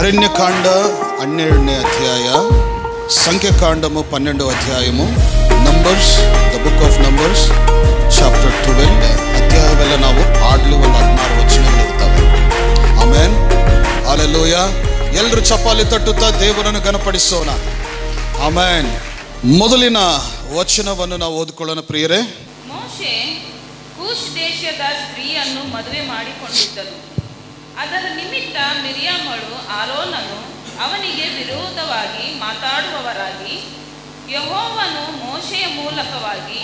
అరణ్యకాండ 12ನೇ అధ్యాయ, సంఖ్యాకాండము 12వ అధ్యాయము, numbers the book of numbers chapter 12 ಅಧ್ಯಾಯವೆಲ್ಲ ನಾವು ಆಡಲು 16 ವಚನಗಳು ಇರ್ತವೆ. Amen, hallelujah. ಎಲ್ಲರೂ ಚಪ್ಪಾಳೆ ತಟ್ಟುತ್ತಾ ದೇವರನ್ನು ಘನಪಡಿಸೋಣ. ಆಮೆನ್. ಮೊದಲಿನ ವಚನವನ್ನು ನಾವು ಓದಿಕೊಳ್ಳೋಣ ಪ್ರಿಯರೇ. ಮೋಶೆ ಕೂಶ್ ದೇಶದ ಸ್ತ್ರೀಯನ್ನು ಮದುವೆ ಮಾಡಿಕೊಂಡಿದ್ದನು. ಅದರ ನಿಮಿತ್ತ ಮಿರಿಯಾಮಳು ಆರೋನನು ಅವನಿಗೆ ವಿರೋಧವಾಗಿ ಮಾತಾಡುವವರಾಗಿ, ಯೆಹೋವನು ಮೋಶೆಯ ಮೂಲಕವಾಗಿ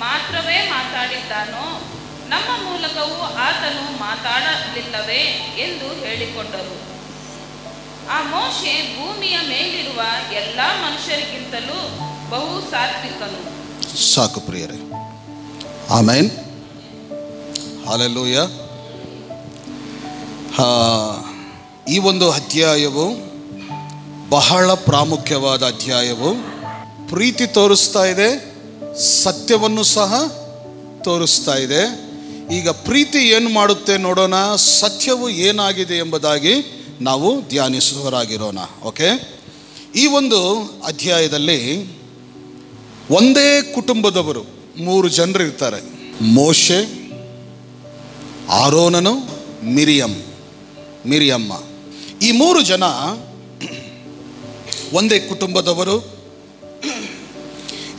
ಮಾತ್ರವೇ ಮಾತಾಡಿದ್ದಾನೋ, ನಮ್ಮ ಮೂಲಕವೂ ಆತನು ಮಾತಾಡಲಿಲ್ಲವೇ ಎಂದು ಹೇಳಿಕೊಂಡರು. ಆ ಮೋಶೆ ಭೂಮಿಯ ಮೇಲಿರುವ ಎಲ್ಲ ಮನುಷ್ಯರಿಗಿಂತಲೂ ಬಹು ಸಾತ್ವಿಕನು. ಸಾಕು ಪ್ರಿಯರೇ. Amen, hallelujah. ಈ ಒಂದು ಅಧ್ಯಾಯವು ಬಹಳ ಪ್ರಾಮುಖ್ಯವಾದ ಅಧ್ಯಾಯವು. ಪ್ರೀತಿ ತೋರಿಸ್ತಾ ಇದೆ, ಸತ್ಯವನ್ನು ಸಹ ತೋರಿಸ್ತಾ ಇದೆ. ಈಗ ಪ್ರೀತಿ ಏನು ಮಾಡುತ್ತೆ ನೋಡೋಣ, ಸತ್ಯವು ಏನಾಗಿದೆ ಎಂಬುದಾಗಿ ನಾವು ಧ್ಯಾನಿಸುವವರಾಗಿರೋಣ. ಓಕೆ, ಈ ಒಂದು ಅಧ್ಯಾಯದಲ್ಲಿ ಒಂದೇ ಕುಟುಂಬದವರು 3 ಜನರು ಇರ್ತಾರೆ. ಮೋಶೆ, ಆರೋನನು, ಮಿರಿಯಮ್ಮ. ಈ 3 ಜನ ಒಂದೇ ಕುಟುಂಬದವರು.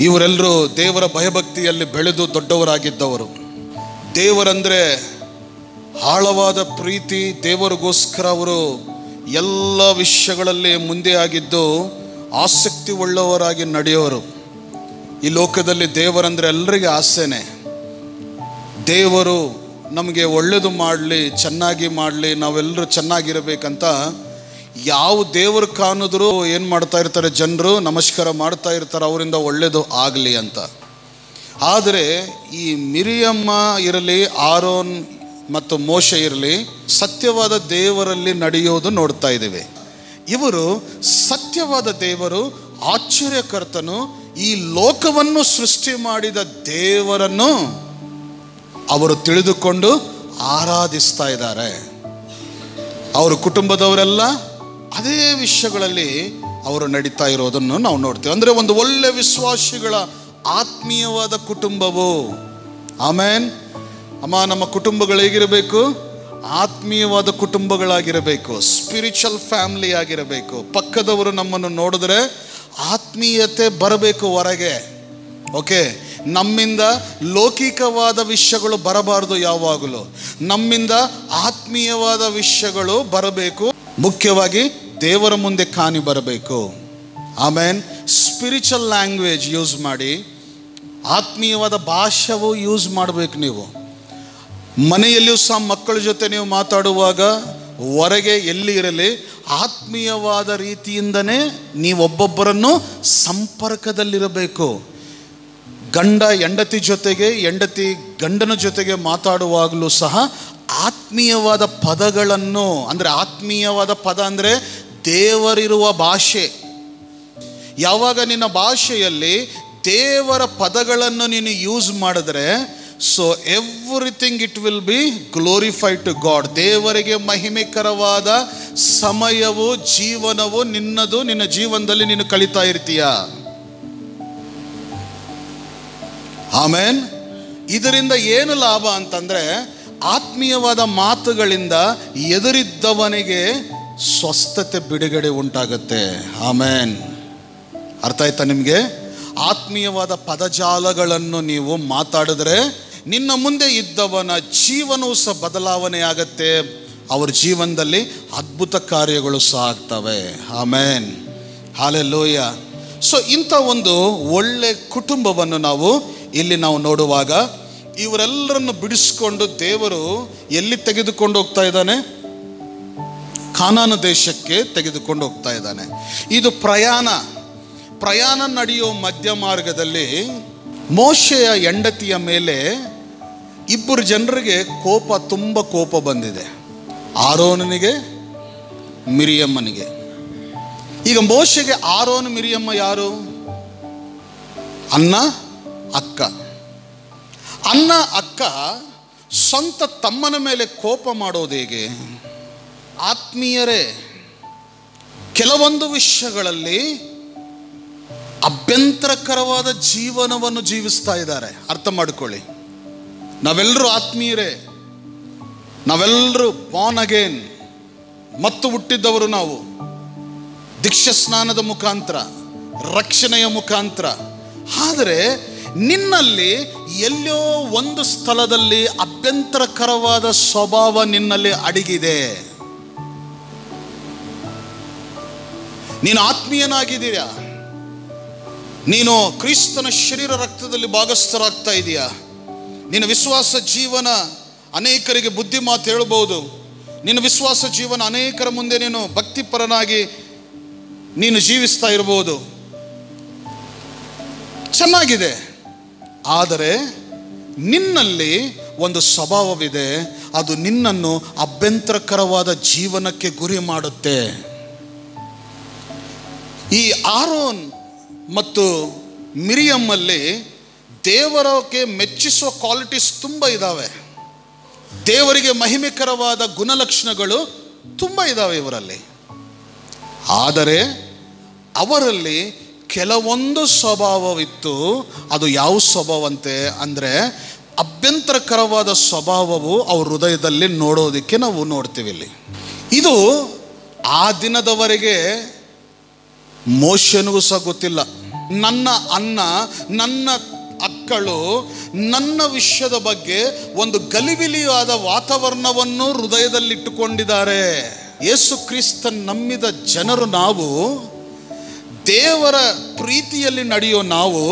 ಇವರೆಲ್ಲರೂ ದೇವರ ಭಯಭಕ್ತಿಯಲ್ಲಿ ಬೆಳೆದು ದೊಡ್ಡವರಾಗಿದ್ದವರು. ದೇವರಂದರೆ ಆಳವಾದ ಪ್ರೀತಿ, ದೇವರಿಗೋಸ್ಕರ ಅವರು ಎಲ್ಲ ವಿಷಯಗಳಲ್ಲಿ ಮುಂದೆ ಆಗಿದ್ದು ಆಸಕ್ತಿ ಉಳ್ಳವರಾಗಿ ನಡೆಯೋರು. ಈ ಲೋಕದಲ್ಲಿ ದೇವರಂದರೆ ಎಲ್ಲರಿಗೆ ಆಸೆನೆ. ದೇವರು ನಮಗೆ ಒಳ್ಳೆಯದು ಮಾಡಲಿ, ಚೆನ್ನಾಗಿ ಮಾಡಲಿ, ನಾವೆಲ್ಲರೂ ಚೆನ್ನಾಗಿರಬೇಕಂತ ಯಾವ ದೇವರು ಕಾಣಿದ್ರು ಏನು ಮಾಡ್ತಾ ಇರ್ತಾರೆ, ಜನರು ನಮಸ್ಕಾರ ಮಾಡ್ತಾ ಇರ್ತಾರೆ, ಅವರಿಂದ ಒಳ್ಳೆಯದು ಆಗಲಿ ಅಂತ. ಆದರೆ ಈ ಮಿರಿಯಮ್ಮ ಇರಲಿ, ಆರೋನ್ ಮತ್ತು ಮೋಶೆ ಇರಲಿ, ಸತ್ಯವಾದ ದೇವರಲ್ಲಿ ನಡೆಯೋದು ನೋಡ್ತಾ ಇದ್ದೇವೆ. ಇವರು ಸತ್ಯವಾದ ದೇವರು, ಆಶ್ಚರ್ಯಕರ್ತನು, ಈ ಲೋಕವನ್ನು ಸೃಷ್ಟಿ ಮಾಡಿದ ದೇವರನ್ನು ಅವರು ತಿಳಿದುಕೊಂಡು ಆರಾಧಿಸ್ತಾ ಇದ್ದಾರೆ. ಅವರ ಕುಟುಂಬದವರೆಲ್ಲ ಅದೇ ವಿಷಯಗಳಲ್ಲಿ ಅವರು ನಡೀತಾ ಇರೋದನ್ನು ನಾವು ನೋಡ್ತೇವೆ. ಅಂದರೆ ಒಂದು ಒಳ್ಳೆ ವಿಶ್ವಾಸಿಗಳ ಆತ್ಮೀಯವಾದ ಕುಟುಂಬವು. ಆಮೇನ್. ಅಮ್ಮ, ನಮ್ಮ ಕುಟುಂಬಗಳು ಹೇಗಿರಬೇಕು? ಆತ್ಮೀಯವಾದ ಕುಟುಂಬಗಳಾಗಿರಬೇಕು, ಸ್ಪಿರಿಚುವಲ್ ಫ್ಯಾಮಿಲಿ ಆಗಿರಬೇಕು. ಪಕ್ಕದವರು ನಮ್ಮನ್ನು ನೋಡಿದ್ರೆ ಆತ್ಮೀಯತೆ ಬರಬೇಕು ಹೊರಗೆ. ಓಕೆ, ನಮ್ಮಿಂದ ಲೌಕಿಕವಾದ ವಿಷಯಗಳು ಬರಬಾರದು. ಯಾವಾಗಲೂ ನಮ್ಮಿಂದ ಆತ್ಮೀಯವಾದ ವಿಷಯಗಳು ಬರಬೇಕು. ಮುಖ್ಯವಾಗಿ ದೇವರ ಮುಂದೆ ಕಾಣಿ ಬರಬೇಕು. ಆಮೇನ್. ಸ್ಪಿರಿಚುವಲ್ ಲ್ಯಾಂಗ್ವೇಜ್ ಯೂಸ್ ಮಾಡಿ, ಆತ್ಮೀಯವಾದ ಭಾಷೆವು ಯೂಸ್ ಮಾಡಬೇಕು. ನೀವು ಮನೆಯಲ್ಲಿಯೂ ಸಹ ಮಕ್ಕಳ ಜೊತೆ ನೀವು ಮಾತಾಡುವಾಗ, ಹೊರಗೆ ಎಲ್ಲಿ ಇರಲಿ, ಆತ್ಮೀಯವಾದ ರೀತಿಯಿಂದನೇ ನೀವೊಬ್ಬೊಬ್ಬರನ್ನು ಸಂಪರ್ಕದಲ್ಲಿರಬೇಕು. ಗಂಡ ಹೆಂಡತಿ ಜೊತೆಗೆ, ಹೆಂಡತಿ ಗಂಡನ ಜೊತೆಗೆ ಮಾತಾಡುವಾಗಲೂ ಸಹ ಆತ್ಮೀಯವಾದ ಪದಗಳನ್ನು, ಅಂದರೆ ಆತ್ಮೀಯವಾದ ಪದ ಅಂದರೆ ದೇವರಿರುವ ಭಾಷೆ. ಯಾವಾಗ ನಿನ್ನ ಭಾಷೆಯಲ್ಲಿ ದೇವರ ಪದಗಳನ್ನು ನೀನು ಯೂಸ್ ಮಾಡಿದ್ರೆ, so everything it will be glorified to God. ದೇವರಿಗೆ ಮಹಿಮೆಕರವಾದ ಸಮಯವು, ಜೀವನವು ನಿನ್ನದು. ನಿನ್ನ ಜೀವನದಲ್ಲಿ ನೀನು ಕಳೀತಾ ಇರ್ತೀಯ. ಆಮೇನ್. ಇದರಿಂದ ಏನು ಲಾಭ ಅಂತಂದರೆ, ಆತ್ಮೀಯವಾದ ಮಾತುಗಳಿಂದ ಎದುರಿದ್ದವನಿಗೆ ಸ್ವಸ್ಥತೆ, ಬಿಡುಗಡೆ ಉಂಟಾಗುತ್ತೆ. ಆಮೇನ್. ಅರ್ಥ ಆಯ್ತಾ ನಿಮಗೆ? ಆತ್ಮೀಯವಾದ ಪದಜಾಲಗಳನ್ನು ನೀವು ಮಾತಾಡಿದ್ರೆ ನಿನ್ನ ಮುಂದೆ ಇದ್ದವನ ಜೀವನವೂ ಸಹ ಬದಲಾವಣೆ ಆಗತ್ತೆ. ಅವ್ರ ಜೀವನದಲ್ಲಿ ಅದ್ಭುತ ಕಾರ್ಯಗಳು ಸಹ ಆಗ್ತವೆ. ಆಮೇನ್, ಹಲ್ಲೆಲೂಯಾ. ಸೊ ಇಂಥ ಒಂದು ಒಳ್ಳೆ ಕುಟುಂಬವನ್ನು ನಾವು ಇಲ್ಲಿ ನಾವು ನೋಡುವಾಗ, ಇವರೆಲ್ಲರನ್ನು ಬಿಡಿಸ್ಕೊಂಡು ದೇವರು ಎಲ್ಲಿ ತೆಗೆದುಕೊಂಡು ಹೋಗ್ತಾ ಇದ್ದಾನೆ? ಕಾನಾನ ದೇಶಕ್ಕೆ ತೆಗೆದುಕೊಂಡು ಹೋಗ್ತಾ ಇದ್ದಾನೆ. ಇದು ಪ್ರಯಾಣ ನಡೆಯೋ ಮಧ್ಯ ಮಾರ್ಗದಲ್ಲಿ ಮೋಶೆಯ ಹೆಂಡತಿಯ ಮೇಲೆ 2 ಜನರಿಗೆ ತುಂಬ ಕೋಪ ಬಂದಿದೆ. ಆರೋನನಿಗೆ, ಮಿರಿಯಮ್ಮನಿಗೆ. ಈಗ ಮೋಶೆಗೆ ಆರೋನ್, ಮಿರಿಯಮ್ಮ ಯಾರು? ಅಣ್ಣ ಅಕ್ಕ. ಅಣ್ಣ ಅಕ್ಕ ಸ್ವಂತ ತಮ್ಮನ ಮೇಲೆ ಕೋಪ ಮಾಡೋದು ಹೇಗೆ? ಆತ್ಮೀಯರೇ, ಕೆಲವೊಂದು ವಿಷಯಗಳಲ್ಲಿ ಅಭ್ಯಂತರಕರವಾದ ಜೀವನವನ್ನು ಜೀವಿಸ್ತಾ ಇದ್ದಾರೆ. ಅರ್ಥ ಮಾಡಿಕೊಳ್ಳಿ, ನಾವೆಲ್ಲರೂ ಆತ್ಮೀಯರೇ, ನಾವೆಲ್ಲರೂ ಬಾರ್ನ್ ಅಗೇನ್, ಮತ್ತು ಹುಟ್ಟಿದ್ದವರು ನಾವು. ದೀಕ್ಷಾ ಸ್ನಾನದ ಮುಖಾಂತರ, ರಕ್ಷಣೆಯ ಮುಖಾಂತರ. ಆದರೆ ನಿನ್ನಲ್ಲಿ ಎಲ್ಲೋ ಒಂದು ಸ್ಥಳದಲ್ಲಿ ಅಭ್ಯಂತರಕರವಾದ ಸ್ವಭಾವ ನಿನ್ನಲ್ಲಿ ಅಡಗಿದೆ. ನೀನು ಆತ್ಮೀಯನಾಗಿದ್ದೀಯಾ? ನೀನು ಕ್ರಿಸ್ತನ ಶರೀರ ರಕ್ತದಲ್ಲಿ ಭಾಗಸ್ಥರಾಗ್ತಾ ಇದೆಯಾ? ನಿನ್ನ ವಿಶ್ವಾಸ ಜೀವನ ಅನೇಕರಿಗೆ ಬುದ್ಧಿ ಮಾತು ಹೇಳ್ಬೋದು. ನಿನ್ನ ವಿಶ್ವಾಸ ಜೀವನ ಅನೇಕರ ಮುಂದೆ ನೀನು ಭಕ್ತಿಪರನಾಗಿ ನೀನು ಜೀವಿಸ್ತಾ ಇರ್ಬೋದು, ಚೆನ್ನಾಗಿದೆ. ಆದರೆ ನಿನ್ನಲ್ಲಿ ಒಂದು ಸ್ವಭಾವವಿದೆ, ಅದು ನಿನ್ನನ್ನು ಅಭ್ಯಂತರಕರವಾದ ಜೀವನಕ್ಕೆ ಗುರಿ ಮಾಡುತ್ತೆ. ಈ ಆರೋನ್ ಮತ್ತು ಮಿರಿಯಮ್ಮಲ್ಲಿ ದೇವರಿಗೆ ಮೆಚ್ಚಿಸುವ ಕ್ವಾಲಿಟೀಸ್ ತುಂಬ ಇದ್ದಾವೆ. ದೇವರಿಗೆ ಮಹಿಮೆಕರವಾದ ಗುಣಲಕ್ಷಣಗಳು ತುಂಬ ಇದ್ದಾವೆ ಇವರಲ್ಲಿ. ಆದರೆ ಅವರಲ್ಲಿ ಕೆಲವೊಂದು ಸ್ವಭಾವವಿತ್ತು. ಅದು ಯಾವ ಸ್ವಭಾವಂತೆ ಅಂದರೆ, ಅಭ್ಯಂತರಕರವಾದ ಸ್ವಭಾವವು ಅವ್ರ ಹೃದಯದಲ್ಲಿ ನೋಡೋದಕ್ಕೆ ನಾವು ನೋಡ್ತೀವಿ ಇಲ್ಲಿ. ಇದು ಆ ದಿನದವರೆಗೆ ಮೋಶೆನಿಗೂ ಸಹ ಗೊತ್ತಿಲ್ಲ. ನನ್ನ ಅಣ್ಣ, ನನ್ನ ಅಕ್ಕಳು ನನ್ನ ವಿಷಯದ ಬಗ್ಗೆ ಒಂದು ಗಲಿಬಿಲಿಯಾದ ವಾತಾವರಣವನ್ನು ಹೃದಯದಲ್ಲಿಟ್ಟುಕೊಂಡಿದ್ದಾರೆ. ಯೇಸು ಕ್ರಿಸ್ತನ್ ನಂಬಿದ ಜನರು ನಾವು, ದೇವರ ಪ್ರೀತಿಯಲ್ಲಿ ನಡೆಯೋ ನಾವು,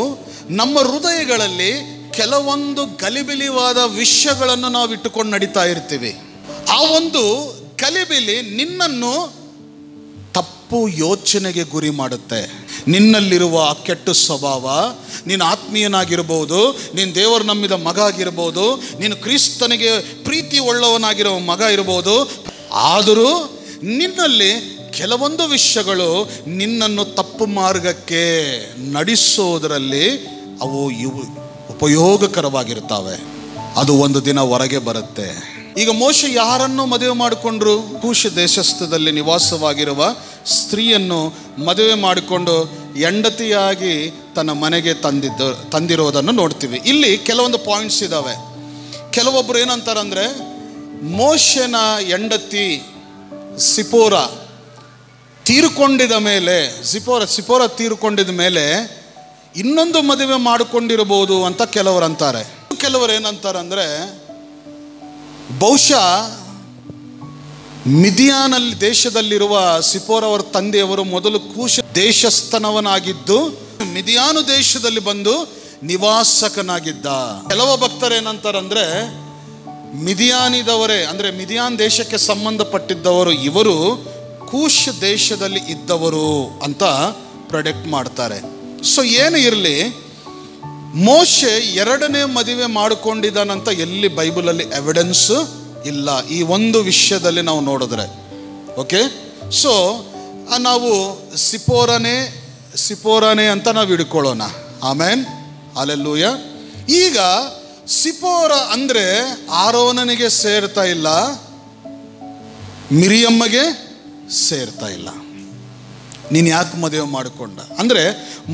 ನಮ್ಮ ಹೃದಯಗಳಲ್ಲಿ ಕೆಲವೊಂದು ಗಲಿಬಿಲಿವಾದ ವಿಷಯಗಳನ್ನು ನಾವು ಇಟ್ಟುಕೊಂಡು ನಡೀತಾ ಇರ್ತೀವಿ. ಆ ಒಂದು ಗಲಿಬಿಲಿ ನಿನ್ನನ್ನು ತಪ್ಪು ಯೋಚನೆಗೆ ಗುರಿ ಮಾಡುತ್ತೆ. ನಿನ್ನಲ್ಲಿರುವ ಆ ಕೆಟ್ಟ ಸ್ವಭಾವ, ನೀನು ಆತ್ಮೀಯನಾಗಿರ್ಬೋದು, ನೀನು ದೇವರು ನಂಬಿದ ಮಗ ಆಗಿರ್ಬೋದು, ನೀನು ಕ್ರಿಸ್ತನಿಗೆ ಪ್ರೀತಿ ಉಳ್ಳವನಾಗಿರೋ ಮಗ ಇರ್ಬೋದು, ಆದರೂ ನಿನ್ನಲ್ಲಿ ಕೆಲವೊಂದು ವಿಷಯಗಳು ನಿನ್ನನ್ನು ತಪ್ಪು ಮಾರ್ಗಕ್ಕೆ ನಡೆಸೋದರಲ್ಲಿ ಅವು ಉಪಯೋಗಕರವಾಗಿರ್ತವೆ. ಅದು ಒಂದು ದಿನ ಹೊರಗೆ ಬರುತ್ತೆ. ಈಗ ಮೋಶೆ ಯಾರನ್ನು ಮದುವೆ ಮಾಡಿಕೊಂಡ್ರು? ಕೂಷ್ ದೇಶಸ್ಥದಲ್ಲಿ ನಿವಾಸವಾಗಿರುವ ಸ್ತ್ರೀಯನ್ನು ಮದುವೆ ಮಾಡಿಕೊಂಡು ಹೆಂಡತಿಯಾಗಿ ತನ್ನ ಮನೆಗೆ ತಂದಿರೋದನ್ನು ನೋಡ್ತೀವಿ. ಇಲ್ಲಿ ಕೆಲವೊಂದು ಪಾಯಿಂಟ್ಸ್ ಇದ್ದಾವೆ. ಕೆಲವೊಬ್ಬರು ಏನಂತಾರಂದರೆ, ಮೋಶೆನ ಹೆಂಡತಿ ಸಿಪೋರ ತೀರ್ಕೊಂಡಿದ ಮೇಲೆ, ಸಿಪೋರ ತೀರ್ಕೊಂಡಿದ ಮೇಲೆ ಇನ್ನೊಂದು ಮದುವೆ ಮಾಡಿಕೊಂಡಿರ್ಬೋದು ಅಂತ ಕೆಲವರು ಅಂತಾರೆ. ಕೆಲವರು ಏನಂತಾರಂದರೆ, ಬಹುಶಃ ಮಿದಿಯಾನಲ್ಲಿ ದೇಶದಲ್ಲಿರುವ ಸಿಪೋರವರ ತಂದೆಯವರು ಮೊದಲು ಕೂಷ್ ದೇಶಸ್ಥನವನಾಗಿದ್ದು ಮಿದಿಯಾನು ದೇಶದಲ್ಲಿ ಬಂದು ನಿವಾಸಕನಾಗಿದ್ದ. ಕೆಲವು ಭಕ್ತರು ಏನಂತಾರಂದ್ರೆ, ಮಿದಿಯಾನಿದವರೇ ಅಂದರೆ ಮಿದಿಯಾನ್ ದೇಶಕ್ಕೆ ಸಂಬಂಧಪಟ್ಟಿದ್ದವರು ಇವರು ಕೂಷ್ ದೇಶದಲ್ಲಿ ಇದ್ದವರು ಅಂತ ಪ್ರೊಡಕ್ಟ್ ಮಾಡ್ತಾರೆ. ಸೊ ಏನು ಇರಲಿ, ಮೋಶೆ ಎರಡನೇ ಮದುವೆ ಮಾಡಿಕೊಂಡಿದ್ದಾನಂತ ಎಲ್ಲಿ ಬೈಬಲಲ್ಲಿ ಎವಿಡೆನ್ಸ್ ಇಲ್ಲ ಈ ಒಂದು ವಿಷಯದಲ್ಲಿ ನಾವು ನೋಡಿದ್ರೆ. ಓಕೆ, ಸೊ ನಾವು ಸಿಪೋರನೇ ಅಂತ ನಾವು ಹಿಡ್ಕೊಳ್ಳೋಣ. ಆಮೇನ್, ಹಲ್ಲೆಲೂಯಾ. ಈಗ ಸಿಪೋರ ಅಂದರೆ ಆರೋನನಿಗೆ ಸೇರ್ತಾ ಇಲ್ಲ, ಮಿರಿಯಮ್ಮಗೆ ಸೇರ್ತಾ ಇಲ್ಲ. ನೀನು ಯಾಕೆ ಮದುವೆ ಮಾಡಿಕೊಂಡ ಅಂದರೆ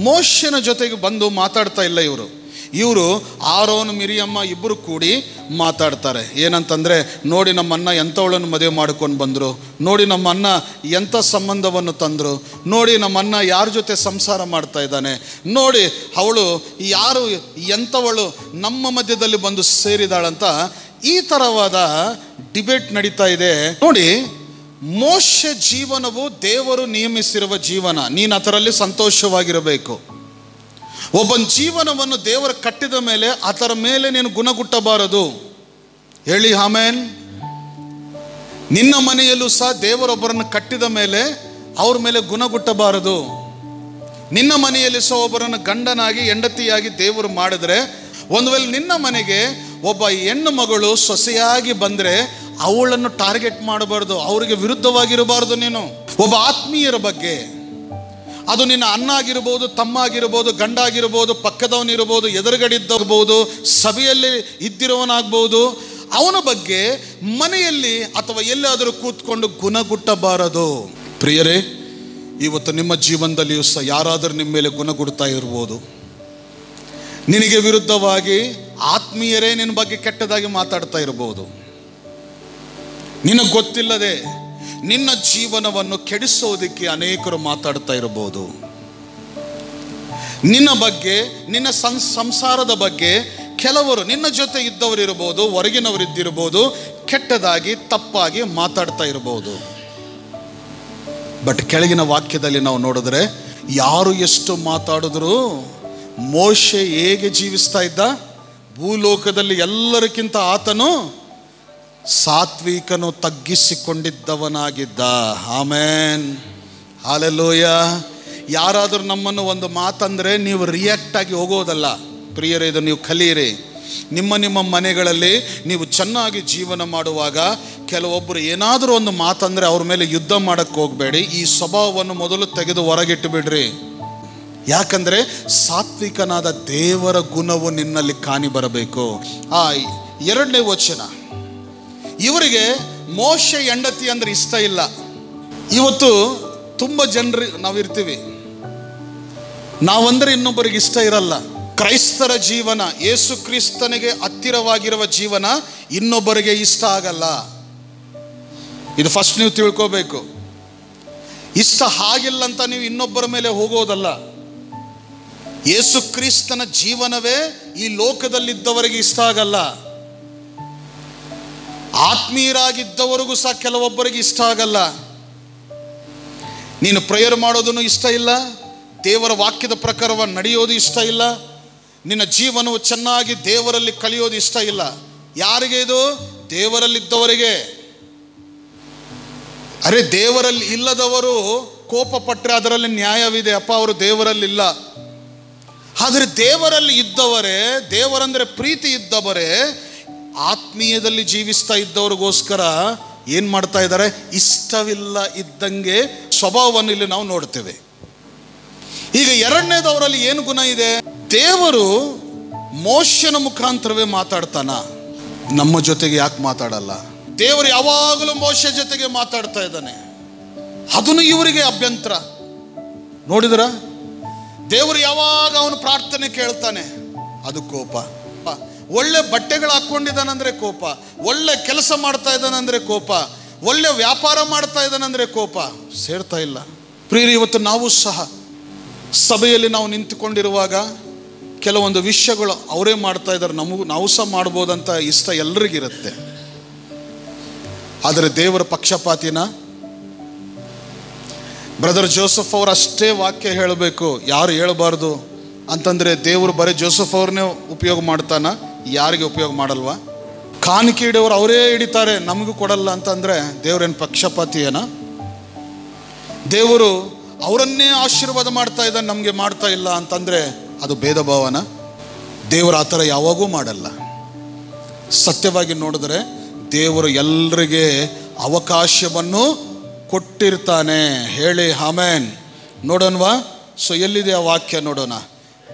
ಮೋಶೆನ ಜೊತೆಗೆ ಬಂದು ಮಾತಾಡ್ತಾ ಇಲ್ಲ ಇವರು ಆರೋನ್ ಮಿರಿಯಮ್ಮ ಇಬ್ಬರು ಕೂಡಿ ಮಾತಾಡ್ತಾರೆ. ಏನಂತಂದರೆ, ನೋಡಿ ನಮ್ಮ ಅಣ್ಣ ಎಂಥವಳನ್ನು ಮದುವೆ ಮಾಡ್ಕೊಂಡು ಬಂದರು, ನೋಡಿ ನಮ್ಮ ಅಣ್ಣ ಎಂಥ ಸಂಬಂಧವನ್ನು ತಂದರು, ನೋಡಿ ನಮ್ಮ ಅಣ್ಣ ಯಾರ ಜೊತೆ ಸಂಸಾರ ಮಾಡ್ತಾ ಇದ್ದಾನೆ, ನೋಡಿ ಅವಳು ಯಾರು ಎಂಥವಳು ನಮ್ಮ ಮಧ್ಯದಲ್ಲಿ ಬಂದು ಸೇರಿದಾಳಂತ ಈ ಥರವಾದ ಡಿಬೇಟ್ ನಡೀತಾ ಇದೆ. ನೋಡಿ, ಮೋಶೆ ಜೀವನವು ದೇವರು ನಿಯಮಿಸಿರುವ ಜೀವನ. ನೀನು ಅದರಲ್ಲಿ ಸಂತೋಷವಾಗಿರಬೇಕು. ಒಬ್ಬನ ಜೀವನವನ್ನು ದೇವರು ಕಟ್ಟಿದ ಮೇಲೆ ಅದರ ಮೇಲೆ ನೀನು ಗುಣಗುಟ್ಟಬಾರದು. ಹೇಳಿ ಆಮೇನ್. ನಿನ್ನ ಮನೆಯಲ್ಲೂ ಸಹ ದೇವರೊಬ್ಬರನ್ನು ಕಟ್ಟಿದ ಮೇಲೆ ಅವ್ರ ಮೇಲೆ ಗುಣಗುಟ್ಟಬಾರದು. ನಿನ್ನ ಮನೆಯಲ್ಲಿ ಸಹ ಒಬ್ಬರನ್ನು ಗಂಡನಾಗಿ ಹೆಂಡತಿಯಾಗಿ ದೇವರು ಮಾಡಿದ್ರೆ, ಒಂದು ವೇಳೆ ನಿನ್ನ ಮನೆಗೆ ಒಬ್ಬ ಹೆಣ್ಣು ಮಗಳು ಸೊಸೆಯಾಗಿ ಬಂದರೆ ಅವಳನ್ನು ಟಾರ್ಗೆಟ್ ಮಾಡಬಾರ್ದು, ಅವರಿಗೆ ವಿರುದ್ಧವಾಗಿರಬಾರ್ದು. ನೀನು ಒಬ್ಬ ಆತ್ಮೀಯರ ಬಗ್ಗೆ, ಅದು ನಿನ್ನ ಅಣ್ಣ ಆಗಿರ್ಬೋದು, ತಮ್ಮ ಆಗಿರ್ಬೋದು, ಗಂಡ ಆಗಿರ್ಬೋದು, ಪಕ್ಕದವನಿರ್ಬೋದು, ಎದುರುಗಡಿದ್ದಾಗಬಹುದು, ಸಭೆಯಲ್ಲಿ ಇದ್ದಿರೋವನಾಗ್ಬೋದು, ಅವನ ಬಗ್ಗೆ ಮನೆಯಲ್ಲಿ ಅಥವಾ ಎಲ್ಲಾದರೂ ಕೂತ್ಕೊಂಡು ಗುಣಗುಟ್ಟಬಾರದು. ಪ್ರಿಯರೇ, ಇವತ್ತು ನಿಮ್ಮ ಜೀವನದಲ್ಲಿಯೂ ಸಹ ಯಾರಾದರೂ ನಿಮ್ಮ ಮೇಲೆ ಗುಣಗುಡ್ತಾ ಇರ್ಬೋದು. ನಿನಗೆ ವಿರುದ್ಧವಾಗಿ ಆತ್ಮೀಯರೇ ನಿನ್ನ ಬಗ್ಗೆ ಕೆಟ್ಟದಾಗಿ ಮಾತಾಡ್ತಾ ಇರ್ಬೋದು. ನಿನಗೆ ಗೊತ್ತಿಲ್ಲದೆ ನಿನ್ನ ಜೀವನವನ್ನು ಕೆಡಿಸೋದಕ್ಕೆ ಅನೇಕರು ಮಾತಾಡ್ತಾ ಇರ್ಬೋದು. ನಿನ್ನ ಬಗ್ಗೆ, ನಿನ್ನ ಸಂಸಾರದ ಬಗ್ಗೆ ಕೆಲವರು ನಿನ್ನ ಜೊತೆ ಇದ್ದವರು ಇರ್ಬೋದು, ಹೊರಗಿನವರು ಇದ್ದಿರ್ಬೋದು, ಕೆಟ್ಟದಾಗಿ ತಪ್ಪಾಗಿ ಮಾತಾಡ್ತಾ ಇರ್ಬೋದು. ಬಟ್ ಕೆಳಗಿನ ವಾಕ್ಯದಲ್ಲಿ ನಾವು ನೋಡಿದ್ರೆ ಯಾರು ಎಷ್ಟು ಮಾತಾಡಿದ್ರು ಮೋಶೆ ಹೇಗೆ ಜೀವಿಸ್ತಾ ಇದ್ದ? ಭೂಲೋಕದಲ್ಲಿ ಎಲ್ಲರಿಗಿಂತ ಆತನು ಸಾತ್ವಿಕನು, ತಗ್ಗಿಸಿಕೊಂಡಿದ್ದವನಾಗಿದ್ದ. Amen, hallelujah. ಯಾರಾದರೂ ನಮ್ಮನ್ನು ಒಂದು ಮಾತಂದರೆ ನೀವು ರಿಯಾಕ್ಟ್ ಆಗಿ ಹೋಗೋದಲ್ಲ ಪ್ರಿಯರೇ, ಇದು ನೀವು ಕಲಿಯಿರಿ. ನಿಮ್ಮ ಮನೆಗಳಲ್ಲಿ ನೀವು ಚೆನ್ನಾಗಿ ಜೀವನ ಮಾಡುವಾಗ ಕೆಲವೊಬ್ಬರು ಏನಾದರೂ ಒಂದು ಮಾತಂದರೆ ಅವ್ರ ಮೇಲೆ ಯುದ್ಧ ಮಾಡೋಕ್ಕೆ ಹೋಗಬೇಡಿ. ಈ ಸ್ವಭಾವವನ್ನು ಮೊದಲು ತೆಗೆದು ಹೊರಗಿಟ್ಟು ಬಿಡ್ರಿ. ಯಾಕಂದರೆ ಸಾತ್ವಿಕನಾದ ದೇವರ ಗುಣವು ನಿನ್ನಲ್ಲಿ ಕಾಣಿ ಬರಬೇಕು. 2ನೇ ವಚನ, ಇವರಿಗೆ ಮೋಶೆ ಹೆಂಡತಿ ಅಂದರೆ ಇಷ್ಟ ಇಲ್ಲ. ಇವತ್ತು ತುಂಬ ಜನರು ನಾವಿರ್ತೀವಿ, ನಾವಂದರೆ ಇನ್ನೊಬ್ಬರಿಗೆ ಇಷ್ಟ ಇರಲ್ಲ. ಕ್ರೈಸ್ತರ ಜೀವನ, ಯೇಸು ಕ್ರಿಸ್ತನಿಗೆ ಹತ್ತಿರವಾಗಿರುವ ಜೀವನ ಇನ್ನೊಬ್ಬರಿಗೆ ಇಷ್ಟ ಆಗಲ್ಲ. ಇದು ಫಸ್ಟ್ ನೀವು ತಿಳ್ಕೋಬೇಕು. ಇಷ್ಟ ಆಗಿಲ್ಲ ಅಂತ ನೀವು ಇನ್ನೊಬ್ಬರ ಮೇಲೆ ಹೋಗೋದಲ್ಲ. ಯೇಸು ಕ್ರಿಸ್ತನ ಜೀವನವೇ ಈ ಲೋಕದಲ್ಲಿದ್ದವರಿಗೆ ಇಷ್ಟ ಆಗಲ್ಲ. ಆತ್ಮೀಯರಾಗಿದ್ದವರಿಗೂ ಸಹ ಕೆಲವೊಬ್ಬರಿಗೆ ಇಷ್ಟ ಆಗಲ್ಲ. ನೀನು ಪ್ರೇಯರ್ ಮಾಡೋದನ್ನು ಇಷ್ಟ ಇಲ್ಲ, ದೇವರ ವಾಕ್ಯದ ಪ್ರಕಾರವಾಗಿ ನಡೆಯೋದು ಇಷ್ಟ ಇಲ್ಲ, ನಿನ್ನ ಜೀವನವು ಚೆನ್ನಾಗಿ ದೇವರಲ್ಲಿ ಕಲಿಯೋದು ಇಷ್ಟ ಇಲ್ಲ. ಯಾರಿಗೆ ಇದು? ದೇವರಲ್ಲಿದ್ದವರಿಗೆ. ಅರೆ, ದೇವರಲ್ಲಿ ಇಲ್ಲದವರು ಕೋಪ ಪಟ್ಟರೆ ಅದರಲ್ಲಿ ನ್ಯಾಯವಿದೆ. ಅಪ್ಪ, ಅವರು ದೇವರಲ್ಲಿಲ್ಲ. ಆದರೆ ದೇವರಲ್ಲಿ ಇದ್ದವರೇ, ದೇವರಂದರೆ ಪ್ರೀತಿ ಇದ್ದವರೇ, ಆತ್ಮೀಯದಲ್ಲಿ ಜೀವಿಸ್ತಾ ಇದ್ದವ್ರಿಗೋಸ್ಕರ ಏನು ಮಾಡ್ತಾ ಇದ್ದಾರೆ? ಇಷ್ಟವಿಲ್ಲ ಇದ್ದಂಗೆ ಸ್ವಭಾವವನ್ನು ಇಲ್ಲಿ ನಾವು ನೋಡ್ತೇವೆ. ಈಗ 2ನೇದವರಲ್ಲಿ ಏನು ಗುಣ ಇದೆ? ದೇವರು ಮೋಶೆನ ಮುಖಾಂತರವೇ ಮಾತಾಡ್ತಾನ, ನಮ್ಮ ಜೊತೆಗೆ ಯಾಕೆ ಮಾತಾಡಲ್ಲ? ದೇವರು ಯಾವಾಗಲೂ ಮೋಶೆ ಜೊತೆಗೆ ಮಾತಾಡ್ತಾ ಇದ್ದಾನೆ. ಅದನ್ನು ಇವರಿಗೆ ಅಭ್ಯಂತರ. ನೋಡಿದ್ರ, ದೇವರು ಯಾವಾಗ ಅವನು ಪ್ರಾರ್ಥನೆ ಕೇಳ್ತಾನೆ, ಅದು ಕೋಪ. ಒಳ್ಳೆ ಬಟ್ಟೆಗಳು ಹಾಕ್ಕೊಂಡಿದ್ದಾನಂದ್ರೆ ಕೋಪ, ಒಳ್ಳೆ ಕೆಲಸ ಮಾಡ್ತಾ ಇದ್ದಾನಂದ್ರೆ ಕೋಪ, ಒಳ್ಳೆ ವ್ಯಾಪಾರ ಮಾಡ್ತಾ ಇದ್ದಾನಂದ್ರೆ ಕೋಪ. ಸೇರ್ತಾ ಇಲ್ಲ ಪ್ರಿಯರೇ. ಇವತ್ತು ನಾವು ಸಹ ಸಭೆಯಲ್ಲಿ ನಾವು ನಿಂತುಕೊಂಡಿರುವಾಗ ಕೆಲವೊಂದು ವಿಷಯಗಳು ಅವರೇ ಮಾಡ್ತಾ ಇದ್ದಾರೆ, ನಾವು ಸಹ ಮಾಡ್ಬೋದಂತ ಇಷ್ಟ ಎಲ್ರಿಗಿರುತ್ತೆ. ಆದರೆ ದೇವರ ಪಕ್ಷಪಾತಿನ? ಬ್ರದರ್ ಜೋಸೆಫ್ ಅವರು ಅಷ್ಟೇ ವಾಕ್ಯ ಹೇಳಬೇಕು, ಯಾರು ಹೇಳಬಾರ್ದು ಅಂತಂದರೆ ದೇವರು ಬರೀ ಜೋಸೆಫ್ ಅವ್ರನ್ನೇ ಉಪಯೋಗ ಮಾಡ್ತಾನ, ಯಾರಿಗೆ ಉಪಯೋಗ ಮಾಡಲ್ವಾ? ಕಾಣಿಕೆ ಇಡೋರು ಅವರೇ ಹಿಡಿತಾರೆ, ನಮಗೂ ಕೊಡಲ್ಲ ಅಂತಂದರೆ ದೇವರೇನು ಪಕ್ಷಪಾತಿ ಏನ? ದೇವರು ಅವರನ್ನೇ ಆಶೀರ್ವಾದ ಮಾಡ್ತಾ ಇದ್ದಾನೆ, ನಮಗೆ ಮಾಡ್ತಾ ಇಲ್ಲ ಅಂತಂದರೆ ಅದು ಭೇದ ಭಾವನ? ದೇವರು ಆ ಥರ ಯಾವಾಗೂ ಮಾಡಲ್ಲ. ಸತ್ಯವಾಗಿ ನೋಡಿದ್ರೆ ದೇವರು ಎಲ್ಲರಿಗೆ ಅವಕಾಶವನ್ನು ಕೊಟ್ಟಿರ್ತಾನೆ. ಹೇಳಿ ಆಮೆನ್. ನೋಡೋಣವಾ? ಸೊ ಎಲ್ಲಿದೆ ಆ ವಾಕ್ಯ ನೋಡೋಣ.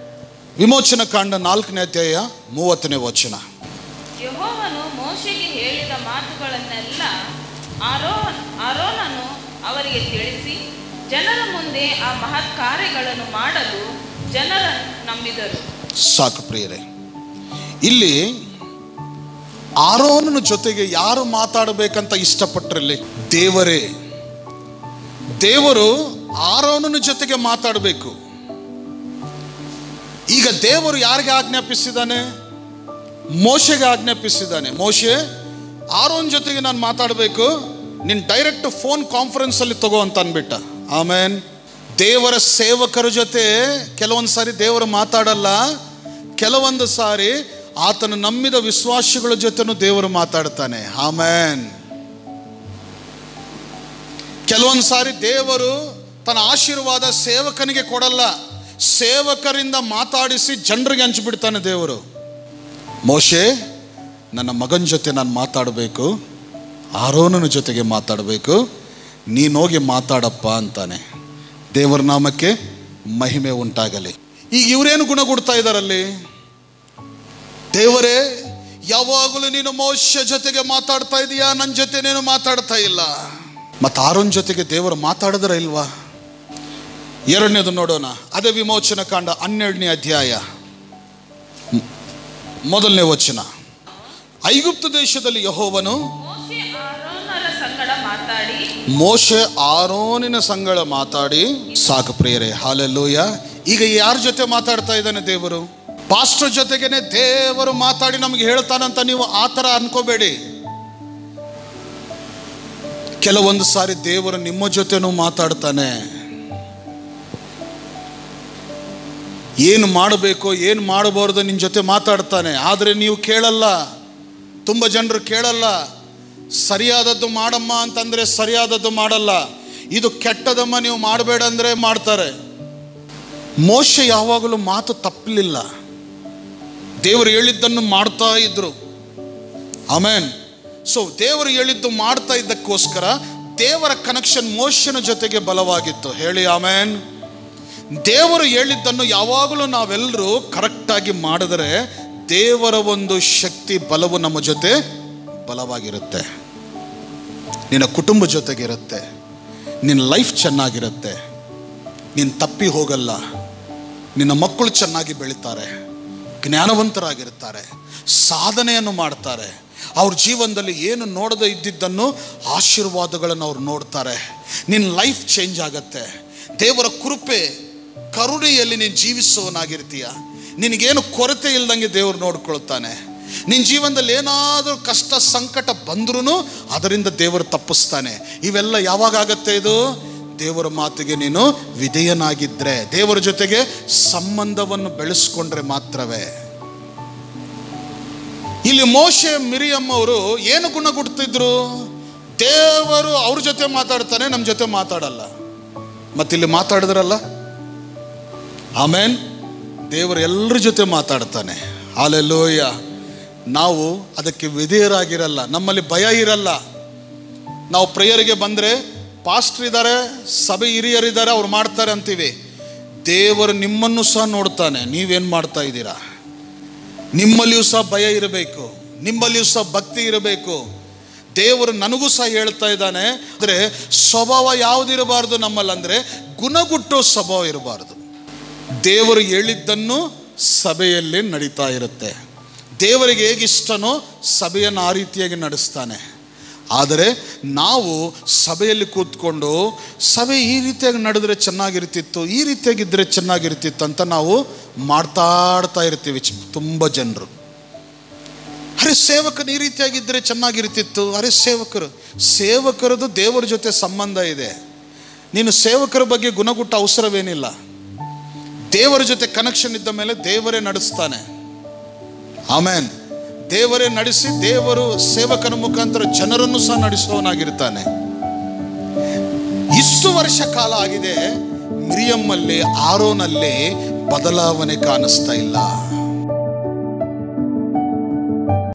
ವಿಮೋಚನ ಕಾಂಡ 4ನೇ ಅಧ್ಯಾಯ 30ನೇ ವಚನ. ಯೆಹೋವನು ಮೋಶೆಗೆ ಹೇಳಿದ ಮಾತುಗಳನ್ನೆಲ್ಲ ಆರೋನನು ಅವರಿಗೆ ತಿಳಿಸಿ, ಜನರ ಮುಂದೆ ಆ ಮಹತ್ ಕಾರ್ಯಗಳನ್ನು ಮಾಡಲು ಜನರ ನಂಬಿದರು. ಸಾಕು ಪ್ರಿಯರೇ, ಇಲ್ಲಿ ಆರೋನನ ಜೊತೆಗೆ ಯಾರು ಮಾತಾಡಬೇಕಂತ ಇಷ್ಟಪಟ್ಟರಲ್ಲಿ? ದೇವರೇ. ದೇವರು ಆರೋನನ ಜೊತೆಗೆ ಮಾತಾಡಬೇಕು. ಈಗ ದೇವರು ಯಾರಿಗೆ ಆಜ್ಞಾಪಿಸಿದ್ದಾನೆ? ಮೋಶೆಗೆ ಆಜ್ಞಾಪಿಸಿದ್ದಾನೆ. ಮೋಶೆ, ಆರೋನ್ ಜೊತೆಗೆ ನಾನು ಮಾತಾಡಬೇಕು, ನೀನು ಡೈರೆಕ್ಟ್ ಫೋನ್ ಕಾನ್ಫರೆನ್ಸಲ್ಲಿ ತಗೋ ಅಂತ ಅಂದ್ಬಿಟ್ಟ. ಆಮೇನ್. ದೇವರ ಸೇವಕರ ಜೊತೆ ಕೆಲವೊಂದು ಸಾರಿ ದೇವರು ಮಾತಾಡಲ್ಲ, ಕೆಲವೊಂದು ಸಾರಿ ಆತನು ನಂಬಿದ ವಿಶ್ವಾಸಿಗಳ ಜೊತೆನೂ ದೇವರು ಮಾತಾಡ್ತಾನೆ. ಆಮೇನ್. ಕೆಲವೊಂದು ಸಾರಿ ದೇವರು ತನ್ನ ಆಶೀರ್ವಾದ ಸೇವಕನಿಗೆ ಕೊಡಲ್ಲ, ಸೇವಕರಿಂದ ಮಾತಾಡಿಸಿ ಜನರಿಗೆ ಹಂಚಿಬಿಡ್ತಾನೆ ದೇವರು. ಮೋಶೆ, ನನ್ನ ಮಗನ ಜೊತೆ ನಾನು ಮಾತಾಡಬೇಕು, ಆರೋನನ ಜೊತೆಗೆ ಮಾತಾಡಬೇಕು, ನೀನೋಗಿ ಮಾತಾಡಪ್ಪ ಅಂತಾನೆ. ದೇವರ ನಾಮಕ್ಕೆ ಮಹಿಮೆ ಉಂಟಾಗಲಿ. ಈಗ ಇವರೇನು ಗುಣಗುಡ್ತಾ ಇದ್ದಾರಲ್ಲಿ? ದೇವರೇ, ಯಾವಾಗಲೂ ನೀನು ಮೋಶೆ ಜೊತೆಗೆ ಮಾತಾಡ್ತಾ ಇದೀಯಾ, ನನ್ನ ಜೊತೆ ನೀನು ಮಾತಾಡ್ತಾ ಇಲ್ಲ. ಮತ್ತು ಆರೋನ್ ಜೊತೆಗೆ ದೇವರು ಮಾತಾಡಿದ್ರೆ ಇಲ್ವಾ? ಎರಡನೇದು ನೋಡೋಣ. ಅದೇ ವಿಮೋಚನ ಕಾಂಡ 12ನೇ ಅಧ್ಯಾಯ 1ನೇ ವಚನ. ಐಗುಪ್ತ ದೇಶದಲ್ಲಿ ಯೆಹೋವನು ಮೋಶೆ ಆರೋನಿನ ಸಂಗಡ ಮಾತಾಡಿ, ಸಾಕು ಪ್ರಿಯರೇ, ಹಲ್ಲೆಲೂಯಾ. ಈಗ ಯಾರ ಜೊತೆ ಮಾತಾಡ್ತಾ ಇದ್ದಾನೆ ದೇವರು? ಪಾಸ್ಟರ್ ಜೊತೆಗೇನೆ ದೇವರು ಮಾತಾಡಿ ನಮಗೆ ಹೇಳ್ತಾನಂತ ನೀವು ಆ ಥರ ಅನ್ಕೋಬೇಡಿ. ಕೆಲವೊಂದು ಸಾರಿ ದೇವರು ನಿಮ್ಮ ಜೊತೆನೂ ಮಾತಾಡ್ತಾನೆ. ಏನು ಮಾಡಬೇಕೋ ಏನು ಮಾಡಬಾರ್ದು ನಿನ್ನ ಜೊತೆ ಮಾತಾಡ್ತಾನೆ. ಆದರೆ ನೀವು ಕೇಳಲ್ಲ. ತುಂಬ ಜನರು ಕೇಳಲ್ಲ. ಸರಿಯಾದದ್ದು ಮಾಡಮ್ಮ ಅಂತಂದರೆ ಸರಿಯಾದದ್ದು ಮಾಡಲ್ಲ. ಇದು ಕೆಟ್ಟದಮ್ಮ ನೀವು ಮಾಡಬೇಡ ಅಂದರೆ ಮಾಡ್ತಾರೆ. ಮೋಶೆ ಯಾವಾಗಲೂ ಮಾತು ತಪ್ಪಲಿಲ್ಲ. ದೇವರು ಹೇಳಿದ್ದನ್ನು ಮಾಡ್ತಾ ಇದ್ರು. ಆಮೇನ್. ಸೊ ದೇವರು ಹೇಳಿದ್ದು ಮಾಡ್ತಾ ಇದ್ದಕ್ಕೋಸ್ಕರ ದೇವರ ಕನೆಕ್ಷನ್ ಮೋಶೆನ ಜೊತೆಗೆ ಬಲವಾಗಿತ್ತು. ಹೇಳಿ ಆಮೇನ್. ದೇವರು ಹೇಳಿದ್ದನ್ನು ಯಾವಾಗಲೂ ನಾವೆಲ್ಲರೂ ಕರೆಕ್ಟಾಗಿ ಮಾಡಿದರೆ ದೇವರ ಒಂದು ಶಕ್ತಿ ಬಲವು ನಮ್ಮ ಜೊತೆ ಬಲವಾಗಿರುತ್ತೆ. ನಿನ್ನ ಕುಟುಂಬ ಜೊತೆಗಿರುತ್ತೆ. ನಿನ್ನ ಲೈಫ್ ಚೆನ್ನಾಗಿರುತ್ತೆ. ನೀನು ತಪ್ಪಿ ಹೋಗಲ್ಲ. ನಿನ್ನ ಮಕ್ಕಳು ಚೆನ್ನಾಗಿ ಬೆಳೀತಾರೆ, ಜ್ಞಾನವಂತರಾಗಿರ್ತಾರೆ, ಸಾಧನೆಯನ್ನು ಮಾಡ್ತಾರೆ. ಅವ್ರ ಜೀವನದಲ್ಲಿ ಏನು ನೋಡದೇ ಇದ್ದಿದ್ದನ್ನು ಆಶೀರ್ವಾದಗಳನ್ನು ಅವ್ರು ನೋಡ್ತಾರೆ. ನಿನ್ನ ಲೈಫ್ ಚೇಂಜ್ ಆಗತ್ತೆ. ದೇವರ ಕೃಪೆ ಕರುಣೆಯಲ್ಲಿ ನೀನು ಜೀವಿಸುವವನಾಗಿರ್ತೀಯ. ನಿನಗೇನು ಕೊರತೆ ಇಲ್ದಂಗೆ ದೇವರು ನೋಡ್ಕೊಳ್ತಾನೆ. ನಿನ್ನ ಜೀವನದಲ್ಲಿ ಏನಾದರೂ ಕಷ್ಟ ಸಂಕಟ ಬಂದ್ರೂ ಅದರಿಂದ ದೇವರು ತಪ್ಪಿಸ್ತಾನೆ. ಇವೆಲ್ಲ ಯಾವಾಗ ಆಗತ್ತೆ? ಇದು ದೇವರ ಮಾತಿಗೆ ನೀನು ವಿಧೇಯನಾಗಿದ್ದರೆ, ದೇವರ ಜೊತೆಗೆ ಸಂಬಂಧವನ್ನು ಬೆಳೆಸ್ಕೊಂಡ್ರೆ ಮಾತ್ರವೇ. ಇಲ್ಲಿ ಮೋಶೆ ಮಿರಿಯಮ್ಮ ಅವರು ಏನು ಗುಣಗುಡ್ತಿದ್ರು? ದೇವರು ಅವ್ರ ಜೊತೆ ಮಾತಾಡ್ತಾನೆ, ನಮ್ಮ ಜೊತೆ ಮಾತಾಡಲ್ಲ. ಮತ್ತಿಲ್ಲಿ ಮಾತಾಡಿದ್ರಲ್ಲ, ಆಮೇನ್. ದೇವರು ಎಲ್ಲರ ಜೊತೆ ಮಾತಾಡ್ತಾನೆ. ಹಲ್ಲೆಲೂಯಾ. ನಾವು ಅದಕ್ಕೆ ವಿಧೇಯರಾಗಿರಲ್ಲ. ನಮ್ಮಲ್ಲಿ ಭಯ ಇರಲ್ಲ. ನಾವು ಪ್ರೇಯರಿಗೆ ಬಂದರೆ ಪಾಸ್ಟರ್ ಇದ್ದಾರೆ, ಸಭೆ ಹಿರಿಯರಿದ್ದಾರೆ, ಅವ್ರು ಮಾಡ್ತಾರೆ ಅಂತೀವಿ. ದೇವರು ನಿಮ್ಮನ್ನು ಸಹ ನೋಡ್ತಾನೆ. ನೀವೇನು ಮಾಡ್ತಾ ಇದ್ದೀರಾ? ನಿಮ್ಮಲ್ಲಿಯೂ ಸಹ ಭಯ ಇರಬೇಕು, ನಿಮ್ಮಲ್ಲಿಯೂ ಸಹ ಭಕ್ತಿ ಇರಬೇಕು. ದೇವರು ನನಗೂ ಸಹ ಹೇಳ್ತಾ ಇದ್ದಾನೆ. ಅಂದರೆ ಸ್ವಭಾವ ಯಾವುದಿರಬಾರ್ದು ನಮ್ಮಲ್ಲಿ, ಅಂದರೆ ಗುಣಗುಟ್ಟೋ ಸ್ವಭಾವ ಇರಬಾರ್ದು. ದೇವರು ಹೇಳಿದ್ದನ್ನು ಸಭೆಯಲ್ಲಿ ನಡೀತಾ ಇರುತ್ತೆ. ದೇವರಿಗೆ ಹೇಗಿಷ್ಟನೋ ಸಭೆಯನ್ನು ಆ ರೀತಿಯಾಗಿ ನಡೆಸ್ತಾನೆ. ಆದರೆ ನಾವು ಸಭೆಯಲ್ಲಿ ಕೂತ್ಕೊಂಡು ಸಭೆ ಈ ರೀತಿಯಾಗಿ ನಡೆದ್ರೆ ಚೆನ್ನಾಗಿರ್ತಿತ್ತು, ಈ ರೀತಿಯಾಗಿದ್ದರೆ ಚೆನ್ನಾಗಿರ್ತಿತ್ತು ಅಂತ ನಾವು ಮಾತಾಡ್ತಾ ಇರ್ತೀವಿ. ತುಂಬ ಜನರು, ಅರೆ ಸೇವಕನು ಈ ರೀತಿಯಾಗಿದ್ದರೆ ಚೆನ್ನಾಗಿರ್ತಿತ್ತು. ಅರೆ ಸೇವಕರದು ದೇವರ ಜೊತೆ ಸಂಬಂಧ ಇದೆ. ನೀನು ಸೇವಕರ ಬಗ್ಗೆ ಗುಣಗುಟ್ಟ ಅವಸರವೇನಿಲ್ಲ. ದೇವರ ಜೊತೆ ಕನೆಕ್ಷನ್ ಇದ್ದ ಮೇಲೆ ದೇವರೇ ನಡೆಸ್ತಾನೆ. ಆಮೇನ್. ದೇವರೇ ನಡೆಸಿ ದೇವರು ಸೇವಕನ ಮುಖಾಂತರ ಜನರನ್ನು ಸಹ ನಡೆಸುವವನಾಗಿರ್ತಾನೆ. ಇಷ್ಟು ವರ್ಷ ಕಾಲ ಆಗಿದೆ, ಮಿರಿಯಮ್ಮಲ್ಲಿ ಆರೋನಲ್ಲಿ ಬದಲಾವಣೆ ಕಾಣಿಸ್ತಾ ಇಲ್ಲ.